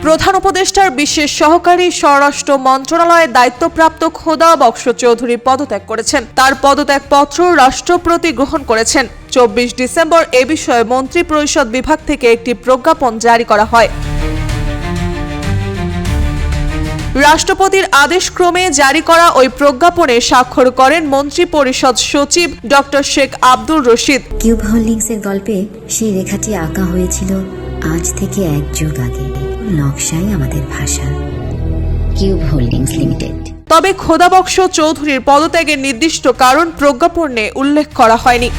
প্রধান উপদেষ্টার বিশেষ সহকারী স্বরাষ্ট্র মন্ত্রণালয়ের দায়িত্বপ্রাপ্ত খোদা বক্স চৌধুরী পদত্যাগ করেছেন। তার পদত্যাগপত্র রাষ্ট্রপতি গ্রহণ করেছেন। 24 ডিসেম্বর এ বিষয়ে মন্ত্রিপরিষদ বিভাগ থেকে একটি প্রজ্ঞাপন জারি করা হয়। রাষ্ট্রপতির আদেশক্রমে জারি করা ওই প্রজ্ঞাপনে স্বাক্ষর করেন মন্ত্রিপরিষদ সচিব ডক্টর শেখ আব্দুর রশিদ। কিউব হোল্ডিংসের গল্পে সেই রেখাটি আঁকা হয়েছিল আজ থেকে 1 যুগ আগে। নকশাই আমাদের ভাষা। Cube holdings limited. তবে খোদা বক্স চৌধুরীর পদত্যাগের নির্দিষ্ট কারণ প্রজ্ঞাপনে উল্লেখ করা হয়নি।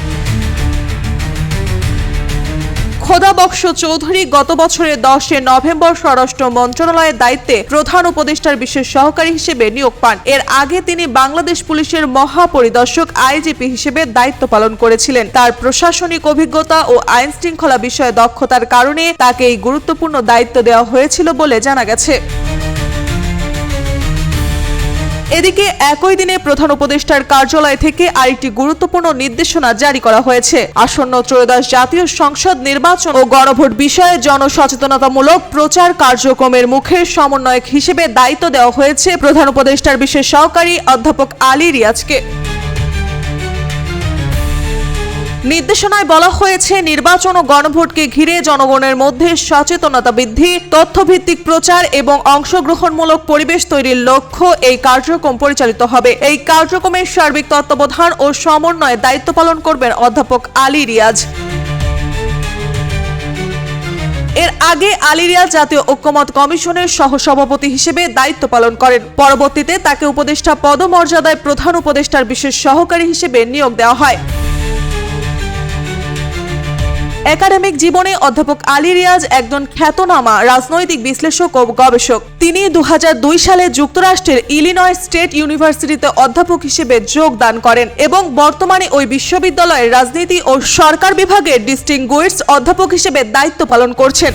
খোদা বক্স চৌধুরী গত বছরের 10 নভেম্বর স্বরাষ্ট্র মন্ত্রণালয়ের দায়িত্বে প্রধান উপদেষ্টার বিশেষ সহকারী হিসেবে নিয়োগ পান। এর আগে তিনি বাংলাদেশ পুলিশের মহাপরিদর্শক আইজিপি হিসেবে দায়িত্ব পালন করেছিলেন। তার প্রশাসনিক অভিজ্ঞতা ও আইন শৃঙ্খলা বিষয়ে দক্ষতার কারণে তাকে এই গুরুত্বপূর্ণ দায়িত্ব দেওয়া হয়েছিল বলে জানা গেছে। এদিকে একই দিনে প্রধান উপদেষ্টার কার্যালয় থেকে আরেকটি গুরুত্বপূর্ণ নির্দেশনা জারি করা হয়েছে। আসন্ন ত্রয়োদশ জাতীয় সংসদ নির্বাচন ও গণভোট বিষয়ে জনসচেতনতামূলক প্রচার কার্যক্রমের মুখের সমন্বয়ক হিসেবে দায়িত্ব দেওয়া হয়েছে প্রধান উপদেষ্টার বিশেষ সহকারী অধ্যাপক আলী রিয়াজকে। নির্দেশনায় বলা হয়েছে, নির্বাচন ও গণভোটকে ঘিরে জনগণের মধ্যে সচেতনতা বৃদ্ধি, তথ্যভিত্তিক প্রচার এবং অংশগ্রহণমূলক পরিবেশ তৈরির লক্ষ্য এই কার্যক্রম পরিচালিত হবে। এই কার্যক্রমের সার্বিক তত্ত্বাবধান ও সমন্বয়ে দায়িত্ব পালন করবেন অধ্যাপক আলী রিয়াজ। এর আগে আলী রিয়াজ জাতীয় ঐক্যমত কমিশনের সহসভাপতি হিসেবে দায়িত্ব পালন করেন। পরবর্তীতে তাকে উপদেষ্টা পদমর্যাদায় প্রধান উপদেষ্টার বিশেষ সহকারী হিসেবে নিয়োগ দেওয়া হয়। একাডেমিক জীবনে অধ্যাপক আলী রিয়াজ একজন খ্যাতনামা রাজনৈতিক বিশ্লেষক ও গবেষক। তিনি 2002 সালে যুক্তরাষ্ট্রের ইলিনয় স্টেট ইউনিভার্সিটিতে অধ্যাপক হিসেবে যোগদান করেন এবং বর্তমানে ওই বিশ্ববিদ্যালয়ের রাজনীতি ও সরকার বিভাগের ডিস্টিংগুইশড অধ্যাপক হিসেবে দায়িত্ব পালন করছেন।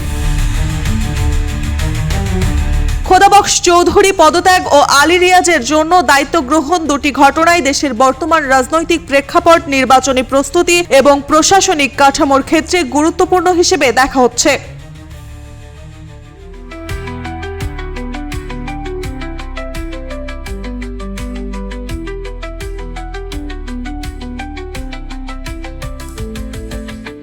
খোদা বক্স চৌধুরী পদত্যাগ ও আলী রিয়াজের জন্য দায়িত্ব গ্রহণ দুটি ঘটনাই দেশের বর্তমান রাজনৈতিক প্রেক্ষাপট, নির্বাচনী প্রস্তুতি এবং প্রশাসনিক কাঠামোর ক্ষেত্রে গুরুত্বপূর্ণ হিসেবে দেখা হচ্ছে।